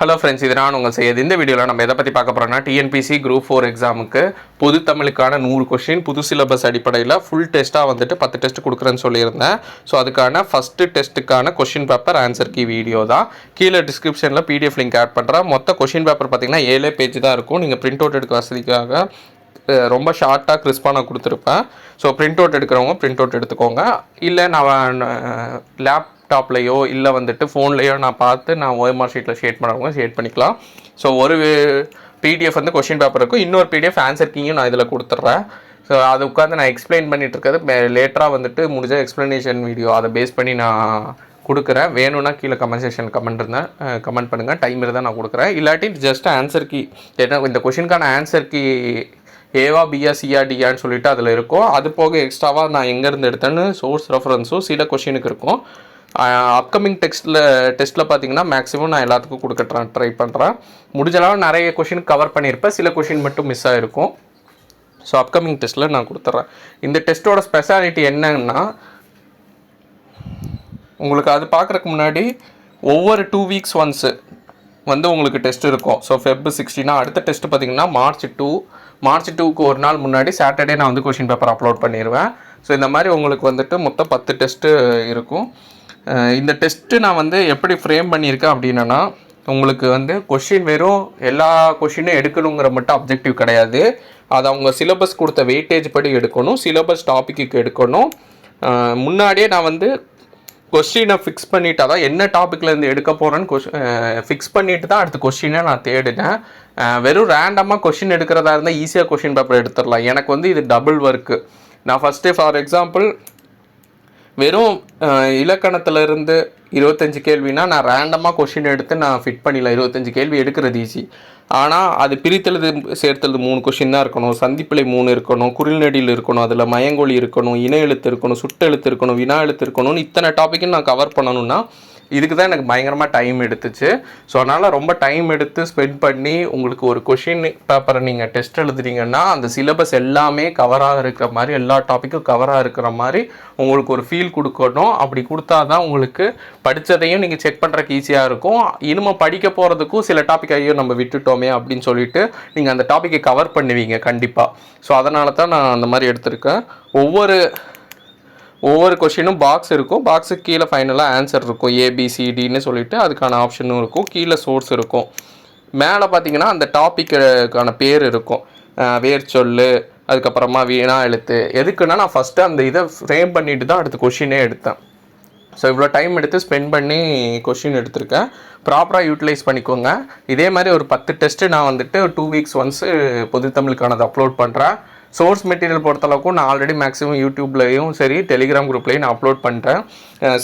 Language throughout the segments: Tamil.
ஹலோ ஃப்ரெண்ட்ஸ், இது நான் உங்கள் செய்யது. இந்த வீடியோவில் நம்ம எதை பற்றி பார்க்க போகிறோம்னா, டிஎன்பிசி குரூப் 4 எக்ஸாமுக்கு பொது தமிழுக்கான 100 கொஷின் புது சிலபஸ் அடிப்படையில் ஃபுல் டெஸ்ட்டாக வந்துட்டு 10 டெஸ்ட் கொடுக்குறேன்னு சொல்லியிருந்தேன். ஸோ அதுக்கான ஃபஸ்ட்டு டெஸ்ட்டுக்கான question paper answer key video தான். கீழே டிஸ்கிரிப்ஷனில் பிடிஎஃப் லிங்க் ஆட் பண்ணுறேன். மொத்த கொஷின் பேப்பர் பார்த்திங்கன்னா 7 பேஜ் தான் இருக்கும். நீங்கள் பிரிண்ட் அவுட் எடுக்க வசதிக்காக ரொம்ப ஷார்ட்டாக கிறிஸ்பாக கொடுத்துருப்பேன். ஸோ பிரிண்ட் அவுட் எடுக்கிறவங்க பிரிண்ட் அவுட் எடுத்துக்கோங்க. இல்லை நான் லேப்டாப்லேயோ இல்லை வந்துட்டு ஃபோன்லேயோ நான் பார்த்து நான் ஓஎம்ஆர் ஷீட்டில் ஷேட் பண்ணுறவங்க ஷேட் பண்ணிக்கலாம். ஸோ ஒரு பிடிஎஃப் வந்து கொஷின் பேப்பர் இருக்கும், இன்னொரு பிடிஎஃப் ஆன்சர் கீயும் நான் இதில் கொடுத்துட்றேன். ஸோ அது உட்காந்து நான் எக்ஸ்பிளைன் பண்ணிகிட்டு இருக்கிறது லேட்டராக வந்துட்டு முடிஞ்ச எக்ஸ்ப்ளனேஷன் வீடியோ அதை பேஸ் பண்ணி நான் கொடுக்குறேன். வேணும்னா கீழே கமெண்ட் செக்ஷன் கமெண்ட் பண்ணுங்கள். டைம் இருந்தால் நான் கொடுக்குறேன். இல்லாட்டி ஜஸ்ட் ஆன்சர் கீ என்ன இந்த கொஷினுக்கான ஆன்சர் கீ ஏவா பிஆ சிஆ டிஆன்னு சொல்லிட்டு அதில் இருக்கும். அது போக எக்ஸ்ட்ராவாக நான் எங்கேருந்து எடுத்தேன்னு சோர்ஸ் ரெஃபரன்ஸும் சில கொஷினுக்கு இருக்கும். அப்கமிங் டெஸ்ட்டில் பார்த்தீங்கன்னா மேக்ஸிமம் நான் எல்லாத்துக்கும் கொடுக்க ட்ரை பண்ணுறேன். முடிஞ்சளவு நிறைய கொஷின் கவர் பண்ணியிருப்பேன், சில கொஷின் மட்டும் மிஸ் ஆகிருக்கும். ஸோ அப்கமிங் டெஸ்ட்டில் நான் கொடுத்துட்றேன். இந்த டெஸ்ட்டோட ஸ்பெஷாலிட்டி என்னன்னா, உங்களுக்கு அது பார்க்குறதுக்கு முன்னாடி ஒவ்வொரு 2 வீக்ஸ் ஒன்ஸு வந்து உங்களுக்கு டெஸ்ட் இருக்கும். ஸோ Feb 16 அடுத்த டெஸ்ட்டு பார்த்திங்கன்னா மார்ச் 2க்கு ஒரு நாள் முன்னாடி சாட்டர்டே நான் வந்து கொஷின் பேப்பர் அப்லோட் பண்ணிடுவேன். ஸோ இந்த மாதிரி உங்களுக்கு வந்துட்டு மொத்தம் 10 டெஸ்ட்டு இருக்கும். இந்த டெஸ்ட்டு நான் வந்து எப்படி ஃப்ரேம் பண்ணியிருக்கேன் அப்படின்னா, உங்களுக்கு வந்து கொஷின் வெறும் எல்லா கொஷினும் எடுக்கணுங்கிற மட்டும் அப்ஜெக்டிவ் கிடையாது. அது அவங்க சிலபஸ் கொடுத்த வெயிட்டேஜ் படி எடுக்கணும், சிலபஸ் டாப்பிக்கு எடுக்கணும். முன்னாடியே நான் வந்து கொஸ்டினை ஃபிக்ஸ் பண்ணிவிட்டு தான் என்ன டாப்பிக்லேருந்து எடுக்க போகிறேன்னு ஃபிக்ஸ் பண்ணிவிட்டு தான் அடுத்த கொஸ்டினை நான் தேடினேன். வெறும் ரேண்டமாக கொஷின் எடுக்கிறதா இருந்தால் ஈஸியாக கொஷின் பேப்பர் எடுத்துடலாம். எனக்கு வந்து இது டபுள் ஒர்க்கு. நான் ஃபஸ்ட்டு ஃபார் எக்ஸாம்பிள் வெறும் இலக்கணத்திலேருந்து 25 கேள்வினா நான் ரேண்டமாக கொஷின் எடுத்து நான் ஃபிட் பண்ணிடலாம். 25 கேள்வி எடுக்கிறது ஈஸி. ஆனால் அது பிரித்தெழுது சேர்த்தெழுது 3 கொஷின் தான் இருக்கணும், சந்திப்பிழை 3 இருக்கணும், குரில்நெடியில் இருக்கணும், அதில் மயங்கொலி இருக்கணும், இன எழுத்து இருக்கணும், சுட்டெழுத்து இருக்கணும், வினா எழுத்து இருக்கணும்னு இத்தனை டாப்பிக்கும் நான் கவர் பண்ணணும்னா இதுக்கு தான் எனக்கு பயங்கரமாக டைம் எடுத்துச்சு. ஸோ அதனால் ரொம்ப டைம் எடுத்து ஸ்பெண்ட் பண்ணி உங்களுக்கு ஒரு கொஷின் பேப்பரை நீங்கள் டெஸ்ட் எழுதுறீங்கன்னா அந்த சிலபஸ் எல்லாமே கவராக இருக்கிற மாதிரி, எல்லா டாப்பிக்கும் கவராக இருக்கிற மாதிரி உங்களுக்கு ஒரு ஃபீல் கொடுக்கணும். அப்படி கொடுத்தா தான் உங்களுக்கு படித்ததையும் நீங்கள் செக் பண்ணுறதுக்கு ஈஸியாக இருக்கும். இனிமேல் படிக்க போகிறதுக்கும் சில டாபிக் ஐயோ நம்ம விட்டுட்டோமே அப்படின்னு சொல்லிட்டு நீங்கள் அந்த டாப்பிக்கை கவர் பண்ணுவீங்க கண்டிப்பாக. ஸோ அதனால தான் நான் அந்த மாதிரி எடுத்திருக்கேன். ஒவ்வொரு கொஷினும் பாக்ஸ் இருக்கும், பாக்ஸுக்கு கீழே ஃபைனலாக ஆன்சர் இருக்கும், ஏபிசிடின்னு சொல்லிட்டு அதுக்கான ஆப்ஷனும் இருக்கும், கீழே சோர்ஸ் இருக்கும். மேலே பார்த்தீங்கன்னா அந்த டாப்பிக்கான பேர் இருக்கும், வேர்ச்சொல், அதுக்கப்புறமா வீணா எழுத்து. எதுக்குன்னா நான் ஃபஸ்ட்டு அந்த இதை ஃப்ரேம் பண்ணிட்டு தான் அடுத்த கொஷினே எடுத்தேன். ஸோ இவ்வளோ டைம் எடுத்து ஸ்பெண்ட் பண்ணி கொஷின் எடுத்திருக்கேன். ப்ராப்பராக யூட்டிலைஸ் பண்ணிக்கோங்க. இதே மாதிரி ஒரு 10 டெஸ்ட்டு நான் வந்துட்டு 2 வீக்ஸ் ஒன்ஸு பொது தமிழுக்கானது அப்லோட் பண்ணுறேன். சோர்ஸ் மெட்டீரியல் பொறுத்தளவுக்கும் நான் ஆல்ரெடி மேக்ஸிமம் யூடியூப்லேயும் சரி டெலிகிராம் குரூப்லேயும் நான் அப்லோட் பண்ணுறேன்.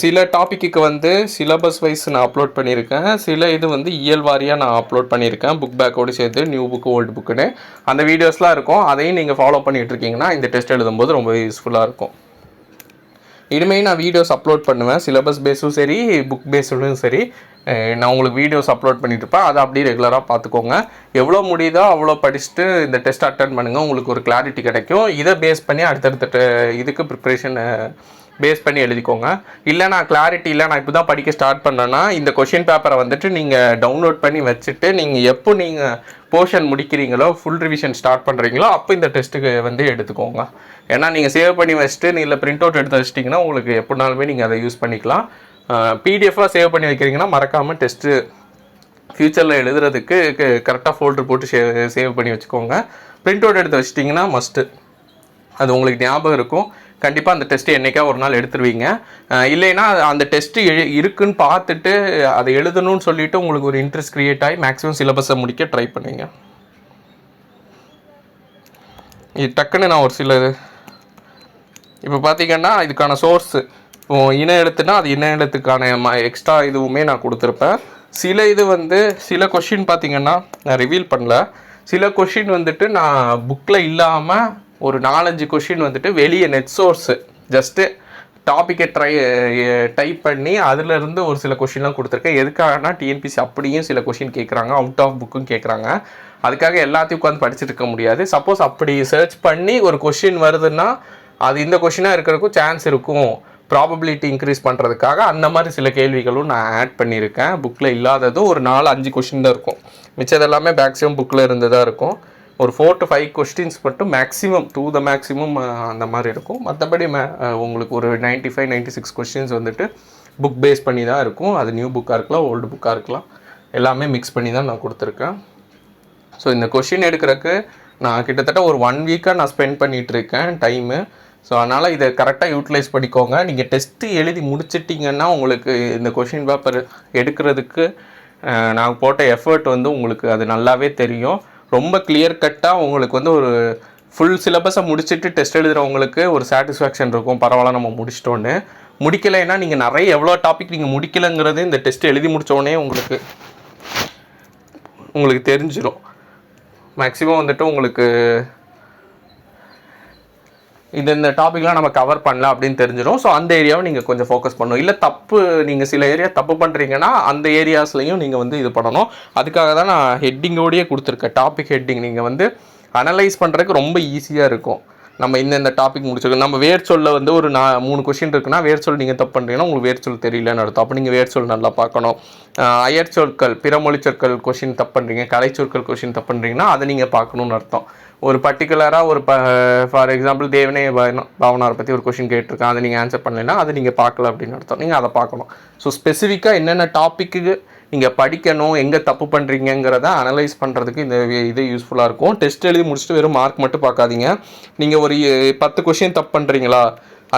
சில டாப்பிக்கு வந்து சிலபஸ் வைஸ் நான் அப்லோட் பண்ணியிருக்கேன், சில இது வந்து இயல் வாரியாக நான் அப்லோட் பண்ணியிருக்கேன், புக் பேக்கோடு சேர்த்து நியூ புக்கு ஓல்டு புக்குன்னு அந்த வீடியோஸ்லாம் இருக்கும். அதையும் நீங்கள் ஃபாலோ பண்ணிகிட்டு இருக்கீங்கன்னா இந்த டெஸ்ட் எழுதும்போது ரொம்ப யூஸ்ஃபுல்லாக இருக்கும். இனிமேல் நான் வீடியோஸ் அப்லோட் பண்ணுவேன், சிலபஸ் பேஸும் சரி புக் பேஸும் சரி நான் உங்களுக்கு வீடியோஸ் அப்லோட் பண்ணிட்டு இருப்பேன். அதை அப்படியே ரெகுலராக பார்த்துக்கோங்க. எவ்வளோ முடியுதோ அவ்வளோ படிச்சுட்டு இந்த டெஸ்ட் அட்டன் பண்ணுங்கள், உங்களுக்கு ஒரு கிளாரிட்டி கிடைக்கும். இதை பேஸ் பண்ணி அடுத்தடுத்த இதுக்கு ப்ரிப்ரேஷன் பேஸ் பண்ணி எழுதிக்கோங்க. இல்லை நான் கிளாரிட்டி இல்லை, நான் இப்போ தான் படிக்க ஸ்டார்ட் பண்ணேன்னா இந்த கொஷின் பேப்பரை வந்துட்டு நீங்கள் டவுன்லோட் பண்ணி வச்சுட்டு நீங்கள் எப்போ நீங்கள் போர்ஷன் முடிக்கிறீங்களோ, ஃபுல் ரிவிஷன் ஸ்டார்ட் பண்ணுறீங்களோ அப்போ இந்த டெஸ்ட்டுக்கு வந்து எடுத்துக்கோங்க. ஏன்னா நீங்கள் சேவ் பண்ணி வச்சுட்டு நீங்கள் பிரிண்ட் அவுட் எடுத்து வச்சிட்டிங்கன்னா உங்களுக்கு எப்படினாலுமே நீங்கள் அதை யூஸ் பண்ணிக்கலாம். பிடிஎஃபாக சேவ் பண்ணி வைக்கிறீங்கன்னா மறக்காமல் டெஸ்ட்டு ஃப்யூச்சரில் எழுதுறதுக்கு கரெக்டாக ஃபோல்டர் போட்டு சேவ் பண்ணி வச்சுக்கோங்க. பிரிண்ட் அவுட் எடுத்து வச்சிட்டிங்கன்னா மஸ்ட்டு, அது உங்களுக்கு ஞாபகம் இருக்கும். கண்டிப்பாக அந்த டெஸ்ட்டு என்றைக்கா ஒரு நாள் எடுத்துருவீங்க. இல்லைன்னா அந்த டெஸ்ட்டு இருக்குன்னு பார்த்துட்டு அதை எழுதணும்னு சொல்லிவிட்டு உங்களுக்கு ஒரு இன்ட்ரெஸ்ட் க்ரியேட் ஆகி மேக்ஸிமம் சிலபஸை முடிக்க ட்ரை பண்ணுவீங்க. இது டக்குன்னு நான் ஒரு சில இப்போ பார்த்தீங்கன்னா இதுக்கான சோர்ஸு இன எழுத்துனா அது இன எழுத்துக்கான எக்ஸ்ட்ரா இதுவுமே நான் கொடுத்துருப்பேன். சில இது வந்து சில கொஷின் பார்த்திங்கன்னா நான் ரிவீல் பண்ணல. சில கொஷின் வந்துட்டு நான் புக்கில் இல்லாமல் ஒரு 4-5 கொஷின் வந்துட்டு வெளியே நெட் சோர்ஸு ஜஸ்ட்டு டாப்பிக்கை டைப் பண்ணி அதிலேருந்து ஒரு சில கொஷின்லாம் கொடுத்துருக்கேன். எதுக்காகனா டிஎன்பிசி அப்படியும் சில கொஷின் கேட்குறாங்க, அவுட் ஆஃப் புக்கும் கேட்குறாங்க. அதுக்காக எல்லாத்தையும் உட்காந்து படிச்சுட்டு இருக்க முடியாது. சப்போஸ் அப்படி சர்ச் பண்ணி ஒரு கொஷின் வருதுன்னா அது இந்த கொஷினாக இருக்கிறதுக்கும் சான்ஸ் இருக்கும். ப்ராபபிலிட்டி இன்க்ரீஸ் பண்ணுறதுக்காக அந்த மாதிரி சில கேள்விகளும் நான் ஆட் பண்ணியிருக்கேன். புக்கில் இல்லாதது ஒரு 4-5 கொஷின் தான் இருக்கும். மிச்சது எல்லாமே மேக்ஸிமம் புக்கில் இருந்து தான் இருக்கும். ஒரு 4 to 5 கொஸ்டின்ஸ் மட்டும் மேக்ஸிமம் மேக்ஸிமம் அந்த மாதிரி இருக்கும். மற்றபடி உங்களுக்கு ஒரு 95-96 கொஸ்டின்ஸ் வந்துட்டு புக் பேஸ் பண்ணி தான் இருக்கும். அது நியூ புக்காக இருக்கலாம், ஓல்டு புக்காக இருக்கலாம், எல்லாமே மிக்ஸ் பண்ணி தான் நான் கொடுத்துருக்கேன். ஸோ இந்த கொஷின் எடுக்கிறதுக்கு நான் கிட்டத்தட்ட ஒரு 1 வீக்காக நான் ஸ்பெண்ட் பண்ணிகிட்ருக்கேன் டைமு. ஸோ அதனால் இதை கரெக்டாக யூட்டிலைஸ் பண்ணிக்கோங்க. நீங்கள் டெஸ்ட்டு எழுதி முடிச்சிட்டிங்கன்னா உங்களுக்கு இந்த கொஷின் பேப்பர் எடுக்கிறதுக்கு நான் போட்ட எஃபர்ட் வந்து உங்களுக்கு அது நல்லாவே தெரியும். ரொம்ப கிளியர் கட்டாக உங்களுக்கு வந்து ஒரு ஃபுல் சிலபஸை முடிச்சுட்டு டெஸ்ட் எழுதுகிறவங்களுக்கு ஒரு சாட்டிஸ்ஃபேக்ஷன் இருக்கும், பரவாயில்ல நம்ம முடிச்சிட்டோன்னு. முடிக்கலைன்னா நீங்கள் நிறைய எவ்வளோ டாபிக் நீங்கள் முடிக்கலைங்கிறது இந்த டெஸ்ட் எழுதி முடித்தோடனே உங்களுக்கு தெரிஞ்சிடும். மேக்ஸிமம் வந்துட்டு உங்களுக்கு இந்த டாப்பிக்லாம் நம்ம கவர் பண்ணலாம் அப்படின்னு தெரிஞ்சிடும். ஸோ அந்த ஏரியாவை நீங்கள் கொஞ்சம் ஃபோக்கஸ் பண்ணணும். இல்லை நீங்கள் சில ஏரியா தப்பு பண்ணுறீங்கன்னா அந்த ஏரியாஸ்லையும் நீங்கள் வந்து இது பண்ணணும். அதுக்காக தான் நான் ஹெட்டிங்கோடையே கொடுத்துருக்கேன். டாபிக் ஹெட்டிங் நீங்கள் வந்து அனலைஸ் பண்ணுறதுக்கு ரொம்ப ஈஸியாக இருக்கும். நம்ம இந்த டாபிக் முடிச்சிருக்கோம். நம்ம வேர்ச்சொல்ல வந்து ஒரு 3 கொஷின் இருக்குன்னா வேர்ச்சொல் நீங்கள் தப்பு பண்ணுறீங்கன்னா உங்களுக்கு வேர்ச்சொல் தெரியலன்னு அர்த்தம். அப்போ நீங்கள் வேர்ச்சொல் நல்லா பார்க்கணும். அயற்சொற்கள், பிற மொழிச்சொற்கள் கொஷின் தப்பு பண்ணுறீங்க, கலைச்சொற்கள் கொஷின் தப்பு பண்ணுறீங்கன்னா அதை நீங்கள் பார்க்கணுன்னு அர்த்தம். ஒரு பர்டிகுலராக ஃபார் எக்ஸாம்பிள் தேவனே பாவனாரை பற்றி ஒரு கொஷின் கேட்டிருக்கேன், அதை நீங்கள் ஆன்சர் பண்ணலைன்னா அதை நீங்கள் பார்க்கல அப்படின்னு அர்த்தம். நீங்கள் அதை பார்க்கணும். ஸோ ஸ்பெசிஃபிக்காக என்னென்ன டாப்பிக்கு நீங்கள் படிக்கணும், எங்கே தப்பு பண்ணுறீங்கிறத அனலைஸ் பண்ணுறதுக்கு இது யூஸ்ஃபுல்லாக இருக்கும். டெஸ்ட் எழுதி முடிச்சுட்டு வெறும் மார்க் மட்டும் பார்க்காதீங்க. நீங்கள் ஒரு 10 கொஷின் தப்பு பண்ணுறீங்களா,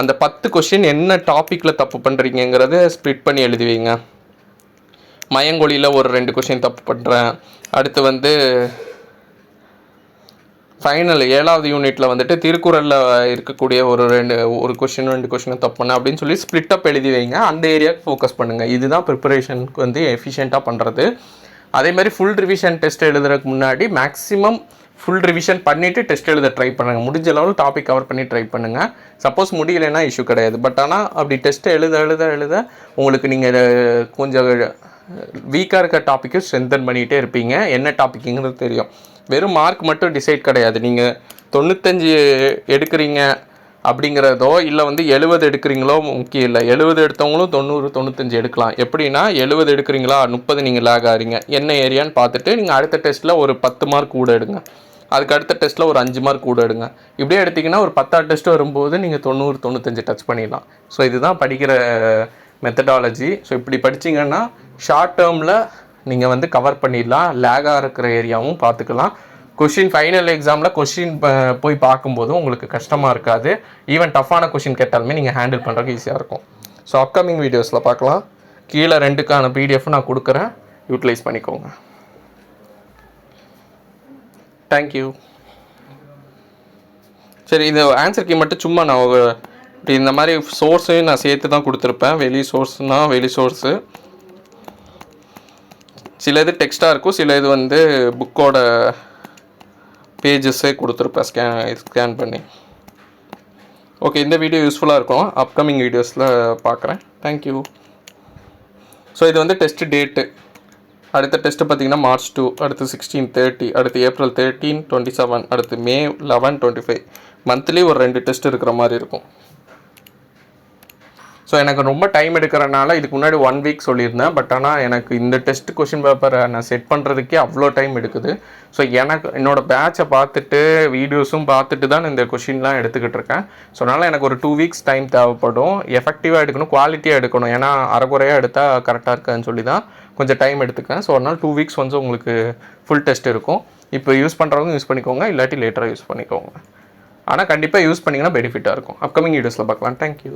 அந்த 10 கொஷின் என்ன டாப்பிக்கில் தப்பு பண்ணுறீங்கிறத ஸ்ப்ளிட் பண்ணி எழுதி வைங்க. மயங்கொழியில் ஒரு 2 கொஷின் தப்பு பண்ணுறேன், அடுத்து வந்து ஃபைனல் 7வது யூனிட்டில் வந்துட்டு திருக்குறளில் இருக்கக்கூடிய ஒரு கொஷின் 2 கொஷினும் தப்பு பண்ணேன் அப்படின்னு சொல்லி ஸ்ப்ளிட் அப் எழுதி வைங்க. அந்த ஏரியாவுக்கு ஃபோக்கஸ் பண்ணுங்கள். இதுதான் ப்ரிப்பரேஷனுக்கு வந்து எஃபிஷியண்ட்டாக பண்ணுறது. அதேமாதிரி ஃபுல் ரிவிஷன் டெஸ்ட் எழுதுறதுக்கு முன்னாடி மேக்ஸிமம் ஃபுல் ரிவிஷன் பண்ணிவிட்டு டெஸ்ட் எழுத ட்ரை பண்ணுங்கள். முடிஞ்ச லெவல் டாபிக் கவர் பண்ணி ட்ரை பண்ணுங்கள். சப்போஸ் முடியலைன்னா இஷ்யூ கிடையாது. பட் ஆனால் அப்படி டெஸ்ட் எழுத உங்களுக்கு நீங்கள் கொஞ்சம் வீக்காக இருக்க டாப்பிக்கை ஸ்ட்ரென்தன் பண்ணிகிட்டே இருப்பீங்க. என்ன டாப்பிக்குங்கிறது தெரியும். வெறும் மார்க் மட்டும் டிசைட் கிடையாது. நீங்கள் 95 எடுக்கிறீங்க அப்படிங்கிறதோ இல்லை வந்து 70 எடுக்கிறீங்களோ முக்கியம் இல்லை. 70 எடுத்தவங்களும் 90-95 எடுக்கலாம். எப்படின்னா 70 எடுக்கிறீங்களா 30 நீங்கள் லேக் ஆகிறீங்க, என்ன ஏரியான்னு பார்த்துட்டு நீங்கள் அடுத்த டெஸ்ட்டில் ஒரு 10 மார்க் கூட எடுங்க, அதுக்கு அடுத்த டெஸ்ட்டில் ஒரு 5 மார்க் கூட எடுங்க. இப்படியே எடுத்திங்கன்னா ஒரு 10வது டெஸ்ட் வரும்போது நீங்கள் 90-95 டச் பண்ணிடலாம். ஸோ இதுதான் படிக்கிற மெத்தடாலஜி. ஸோ இப்படி படிச்சிங்கன்னா ஷார்ட் டேர்மில் நீங்கள் வந்து கவர் பண்ணிடலாம். லேகாக இருக்கிற ஏரியாவும் பார்த்துக்கலாம். ஃபைனல் எக்ஸாமில் கொஷின் போய் பார்க்கும்போதும் உங்களுக்கு கஷ்டமாக இருக்காது. ஈவன் டஃப்பான கொஷின் கேட்டாலுமே நீங்கள் ஹேண்டில் பண்ணுறதுக்கு ஈஸியாக இருக்கும். ஸோ அப்கமிங் வீடியோஸில் பார்க்கலாம். கீழே 2க்கான PDF நான் கொடுக்குறேன், யூட்டிலைஸ் பண்ணிக்கோங்க. தேங்க்யூ. சரி, இந்த ஆன்சர் கீ மட்டும் சும்மா நான் இப்படி இந்த மாதிரி சோர்ஸையும் நான் சேர்த்து தான் கொடுத்துருப்பேன். வெளி சோர்ஸு சில இது டெக்ஸ்ட்டாக இருக்கும், சில இது வந்து புக்கோட பேஜஸே கொடுத்துருப்பேன் ஸ்கேன் பண்ணி. ஓகே, இந்த வீடியோ யூஸ்ஃபுல்லாக இருக்கும். அப்கமிங் வீடியோஸில் பார்க்குறேன். தேங்க்யூ. ஸோ இது வந்து டெஸ்ட்டு டேட்டு. அடுத்த டெஸ்ட்டு பார்த்திங்கன்னா March 2, அடுத்து 16-30, அடுத்து April 13-27, அடுத்து May 11-25. மந்த்லி ஒரு 2 டெஸ்ட் இருக்கிற மாதிரி இருக்கும். ஸோ எனக்கு ரொம்ப டைம் எடுக்கிறனால இதுக்கு முன்னாடி 1 வீக் சொல்லியிருந்தேன். பட் ஆனால் எனக்கு இந்த டெஸ்ட் கொஷின் பேப்பரை நான் செட் பண்ணுறதுக்கே அவ்வளோ டைம் எடுக்குது. ஸோ என்னோடய பேட்சை பார்த்துட்டு வீடியோஸும் பார்த்துட்டு தான் இந்த கொஷின்லாம் எடுத்துக்கிட்டு இருக்கேன். ஸோ அதனால் எனக்கு ஒரு 2 வீக்ஸ் டைம் தேவைப்படும். எஃபெக்டிவாக எடுக்கணும், குவாலிட்டியாக எடுக்கணும். ஏன்னா அரைக்குறையாக எடுத்தால் கரெக்டாக இருக்காதுன்னு சொல்லி தான் கொஞ்சம் டைம் எடுத்துக்கேன். ஸோ அதனால் 2 வீக்ஸ் வந்து உங்களுக்கு ஃபுல் டெஸ்ட் இருக்கும். இப்போ யூஸ் பண்ணுறவங்க யூஸ் பண்ணிக்கோங்க, இல்லாட்டி லேட்டராக யூஸ் பண்ணிக்கோங்க. ஆனால் கண்டிப்பாக யூஸ் பண்ணிங்கன்னா பெனிஃபிட்டாக இருக்கும். அப்கமிங் வீடியோஸில் பார்க்கலாம். தேங்க்யூ.